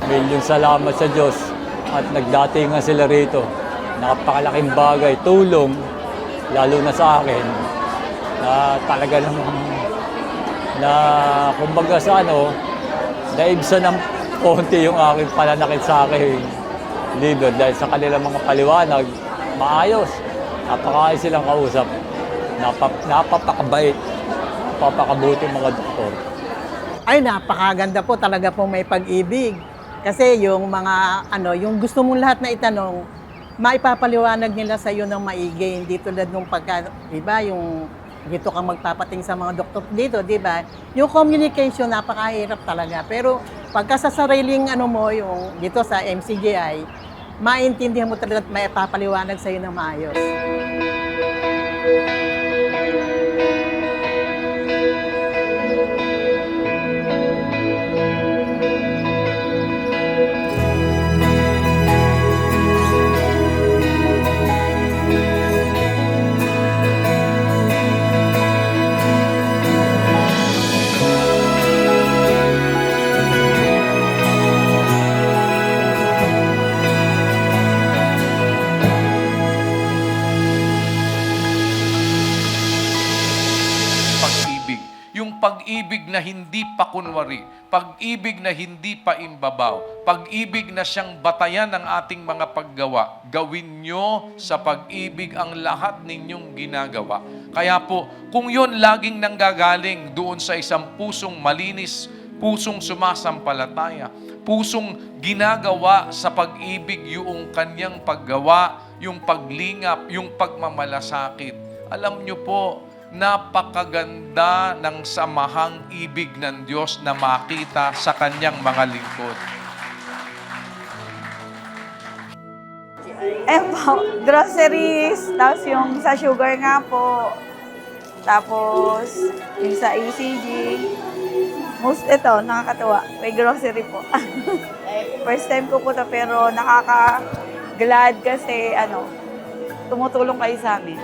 Milyong salamat sa Diyos at nagdatingan sila rito. Napakalaking bagay, tulong, lalo na sa akin, na talaga namang na kumbaga sa naibsan ng konti yung aking pananakit sa akin libro dahil sa kanilang mga paliwanag, maayos. Napakaayos silang kausap. Napapakabait, napapakabuti mga doktor. Ay, napakaganda po talaga po may pag-ibig. Kasi yung mga, yung gusto mong lahat na itanong, maipapaliwanag nila sa iyo ng maigi. Hindi tulad nung diba, yung dito kang magpapating sa mga doktor dito, diba? Yung communication, napakahirap talaga. Pero pagka sa sariling yung dito sa MCGI, maintindihan mo talaga at maipapaliwanag sa iyo ng maayos. Pag-ibig na hindi pa kunwari, pag-ibig na hindi pa imbabaw, pag-ibig na siyang batayan ng ating mga paggawa. Gawin nyo sa pag-ibig ang lahat ninyong ginagawa. Kaya po, kung yun laging nanggagaling doon sa isang pusong malinis, pusong sumasampalataya, pusong ginagawa sa pag-ibig yung kanyang paggawa, yung paglingap, yung pagmamalasakit. Alam nyo po, napakaganda ng samahang ibig ng Diyos na makita sa kanyang mga lingkod. Po, groceries, tapos yung sa sugar nga po, tapos yung sa ECG. Ito, nakakatuwa, may grocery po. First time ko po to, pero nakaka-glad kasi tumutulong kayo sa amin.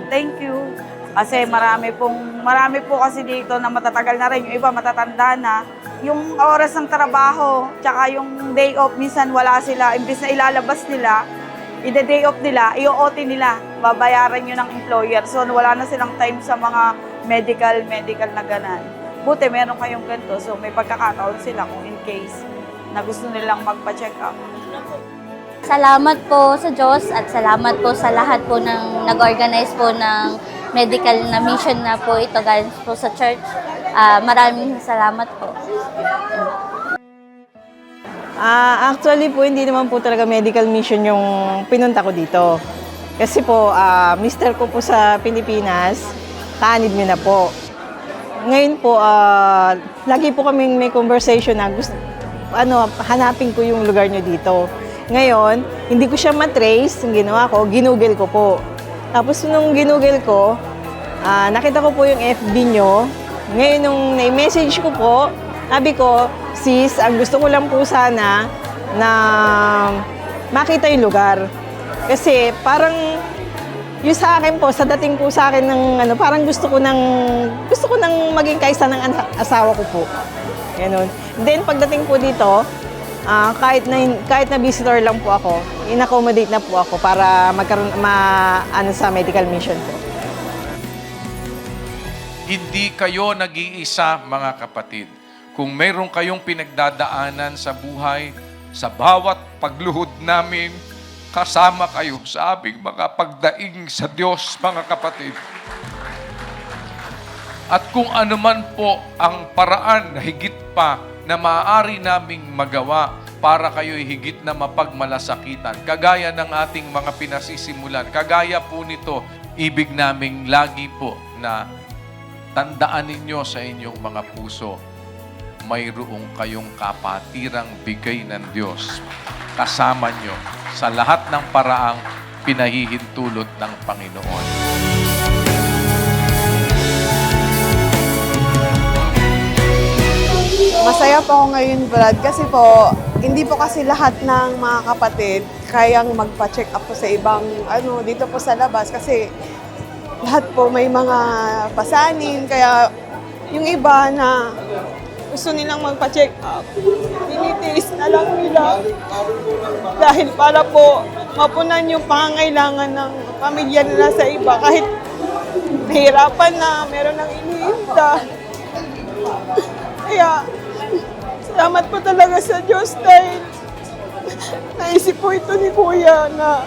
Thank you. Kasi marami po kasi dito na matatagal na rin. Yung iba matatanda na. Yung oras ng trabaho, tsaka yung day off, minsan wala sila. Imbis na ilalabas nila, ida-day off nila, i-OT nila. Babayaran yun ng employer. So wala na silang time sa mga medical na ganan. Buti meron kayong ganito. So may pagkakataon sila kung in case na gusto nilang magpa-check up. Salamat po sa Diyos at salamat po sa lahat po ng nag-organize po ng medical na mission na po ito galing po sa church. Maraming salamat po. Actually po, hindi naman po talaga medical mission yung pinunta ko dito. Kasi po, mister ko po sa Pilipinas, kaanib niya na po. Ngayon po, lagi po kaming may conversation na hanapin ko yung lugar niyo dito. Ngayon, hindi ko siya matrace. Ang ginawa ko, ginugel ko po. Tapos nung ginugel ko, nakita ko po yung FB nyo. Ngayon, nung na-message ko po, sabi ko, sis, ang gusto ko lang po sana na makita yung lugar. Kasi parang yung sa akin po, sa dating po sa akin ng parang gusto ko nang maging kaisa ng asawa ko po. Ganun. Then pagdating po dito, kahit na visitor lang po ako, in-accommodate na po ako para magkaroon sa medical mission po. Hindi kayo nag-iisa, mga kapatid. Kung mayroon kayong pinagdadaanan sa buhay, Sa bawat pagluhod namin, kasama kayo sa aming mga pagdaing sa Diyos, mga kapatid. At kung ano man po ang paraan na higit pa na maaari naming magawa para kayo'y higit na mapagmalasakitan, kagaya ng ating mga pinasisimulan, kagaya po nito, ibig naming lagi po na tandaan ninyo sa inyong mga puso, mayroong kayong kapatirang bigay ng Diyos kasama nyo sa lahat ng paraang pinahihintulot ng Panginoon. Masaya po ako ngayon, Brad, kasi po, hindi po kasi lahat ng mga kapatid kayang magpa-check up po sa ibang, dito po sa labas. Kasi lahat po may mga pasanin, kaya yung iba na gusto nilang magpa-check up, tinitiis na lang nila. Dahil para po mapunan yung pangangailangan ng pamilya nila sa iba, kahit nahihirapan na, meron ng iniinda. Kaya, salamat po talaga sa Diyos dahil naisip po ito ni Kuya na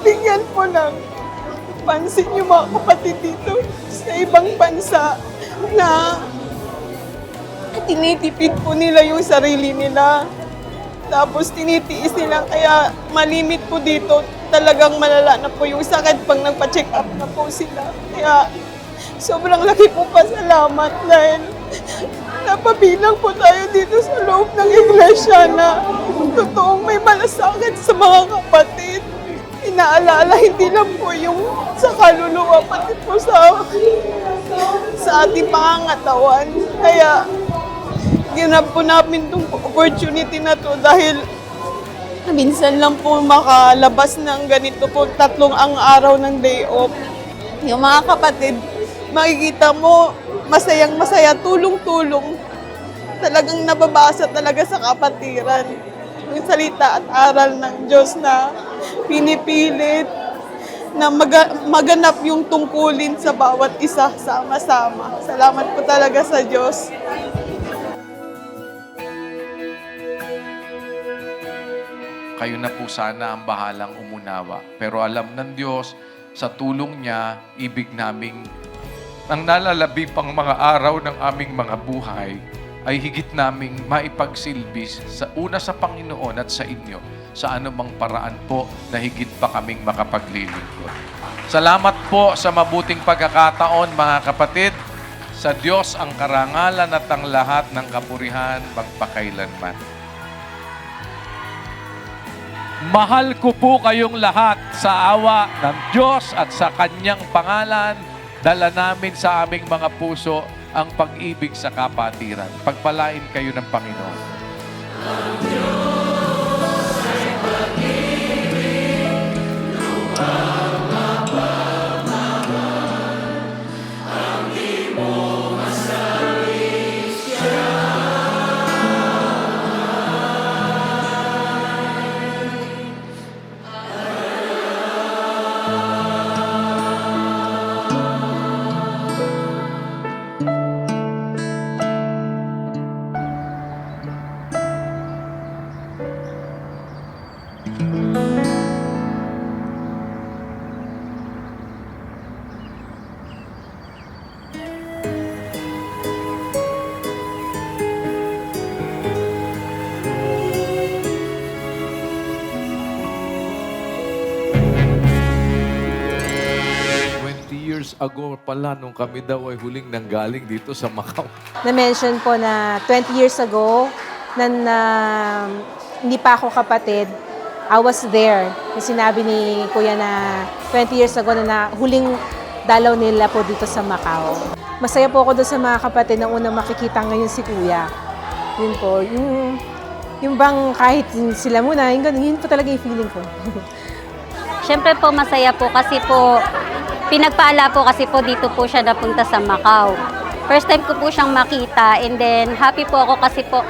bigyan po ng pansin yung mga kapatid dito sa ibang bansa na tinitipid po nila yung sarili nila. Tapos tinitiis nila kaya malimit po dito. Talagang malala na po yung sakit pag nagpa-check up na po sila. Kaya sobrang laki po pasalamat dahil napabilang po tayo dito sa loob ng iglesia na totoong may malasakit sa mga kapatid. Inaalala hindi lang po yung sa kaluluwa, pati po sa ating pangangatawan. Kaya ginab po namin itong opportunity na to dahil minsan lang po makalabas ng ganito po, 3 ang araw ng day off. Yung mga kapatid, makikita mo, masayang-masaya, tulong-tulong. Talagang nababasa talaga sa kapatiran. Yung salita at aral ng Diyos na pinipilit na maganap yung tungkulin sa bawat isa sama-sama. Salamat po talaga sa Diyos. Kayo na po sana ang bahalang umunawa. Pero alam ng Diyos, sa tulong niya, ibig naming ang nalalabi pang mga araw ng aming mga buhay ay higit naming maipagsilbi sa una sa Panginoon at sa inyo sa anumang paraan po na higit pa kaming makapaglilingkod. Salamat po sa mabuting pagkakataon, mga kapatid. Sa Diyos ang karangalan at ang lahat ng kapurihan magpakailanman. Mahal ko po kayong lahat sa awa ng Diyos at sa Kanyang pangalan. Dala namin sa aming mga puso ang pag-ibig sa kapatiran. Pagpalain kayo ng Panginoon. Years ago pala, nung kami daw ay huling nanggaling dito sa Macau. Na-mention po na 20 years ago, na hindi pa ako kapatid, I was there. Yung sinabi ni Kuya na 20 years ago na huling dalaw nila po dito sa Macau. Masaya po ako doon sa mga kapatid na unang makikita ngayon si Kuya. Yun po, yung bang kahit sila muna, yun po talaga yung feeling ko. Siyempre po, masaya po kasi po, pinagpaala po kasi po dito po siya napunta sa Macau. First time ko po siyang makita and then happy po ako kasi po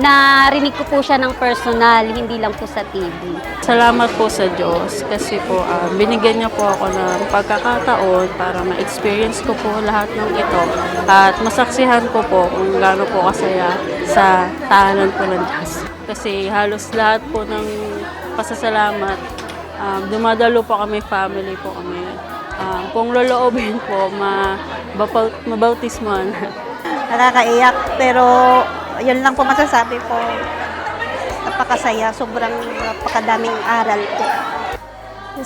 narinig ko po siya ng personal, hindi lang po sa TV. Salamat po sa Diyos kasi po binigyan niya po ako ng pagkakataon para ma-experience ko po lahat ng ito at masaksihan ko po kung gaano po kasaya sa tahanan po ng Diyos. Kasi halos lahat po ng pasasalamat, dumadalo po kami, family po kami. Kung loloobin po, mabautismuhan. Nakakaiyak, pero yun lang po masasabi ko. Napakasaya, sobrang napakadaming aral po.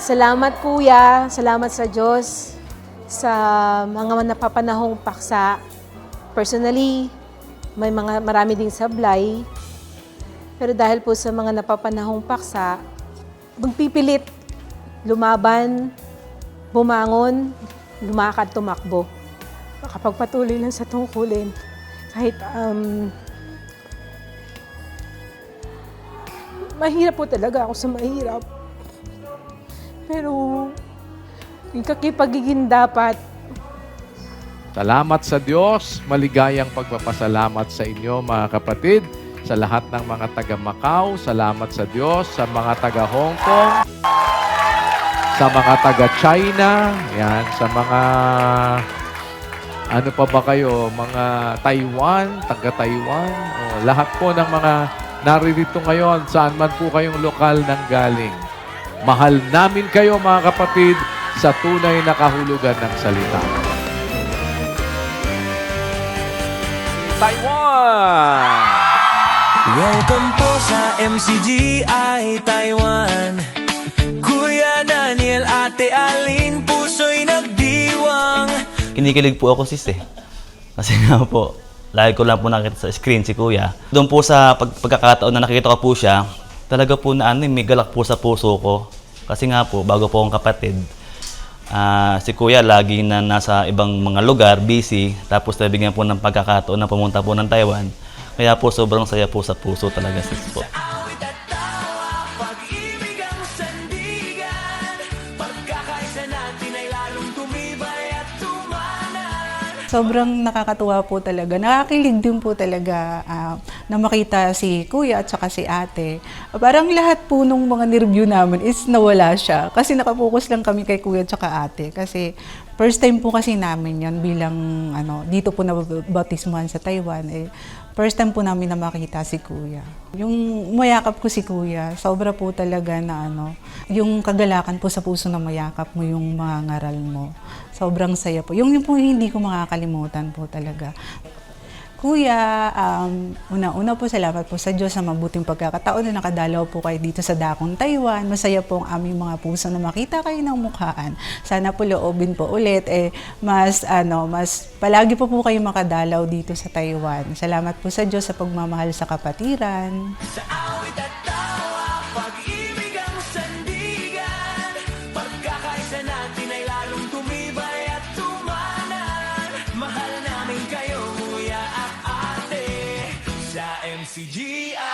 Salamat Kuya, salamat sa Diyos sa mga napapanahong paksa. Personally, marami ding sablay. Pero dahil po sa mga napapanahong paksa, magpipilit, lumaban, bumangon, lumakad, tumakbo. Makapagpatuloy lang sa tungkulin. Kahit mahirap po talaga ako sa mahirap. Pero yung kakipagiging dapat. Salamat sa Diyos. Maligayang pagpapasalamat sa inyo, mga kapatid. Sa lahat ng mga taga Macau, salamat sa Diyos. Sa mga taga Hong Kong, sa mga taga China, yan, sa mga ano pa ba kayo, mga Taiwan, taga Taiwan, lahat po ng mga naririto ngayon, saan man po kayong lokal nang galing. Mahal namin kayo, mga kapatid, sa tunay na kahulugan ng salita. Taiwan! Welcome po sa MCGI Taiwan. Kuya Daniel, Ate Aling, puso'y nagdiwang. Kinikilig po ako, sis, eh. Kasi nga po, lagi ko lang po nakita sa screen si Kuya. Doon po sa pagkakataon na nakikita ko po siya, talaga po na may galak po sa puso ko. Kasi nga po, bago po akong kapatid, si Kuya lagi na nasa ibang mga lugar, busy, tapos nabigyan po ng pagkakataon na pumunta po ng Taiwan. Kaya po sobrang saya po sa puso talaga, sis po. Sobrang nakakatuwa po talaga. Nakakilig din po talaga na makita si Kuya at saka si Ate. Parang lahat po nung mga nireview namin is nawala siya. Kasi nakapokus lang kami kay Kuya at saka Ate. Kasi first time po kasi namin yan bilang dito po nabautismuhan sa Taiwan. First time po namin na makita si Kuya. Yung mayakap ko si Kuya, sobra po talaga na yung kagalakan po sa puso na mayakap mo yung mga ngaral mo. Sobrang saya po. Yung po hindi ko makakalimutan po talaga. Kuya, una-una po salamat po sa Diyos sa mabuting pagkakataon na nakadalaw po kayo dito sa Dakong Taiwan. Masaya po ang aming mga puso na makita kayo ng mukhaan. Sana po loobin po ulit mas palagi po kayo makadalaw dito sa Taiwan. Salamat po sa Diyos sa pagmamahal sa kapatiran. Sa awit at tawa, pag-ibig ang sandigan. Pagkakaisa natin ay lalong tumibay at tumanan. Mahal namin kayo, Kuya at Ate, sa MCGI.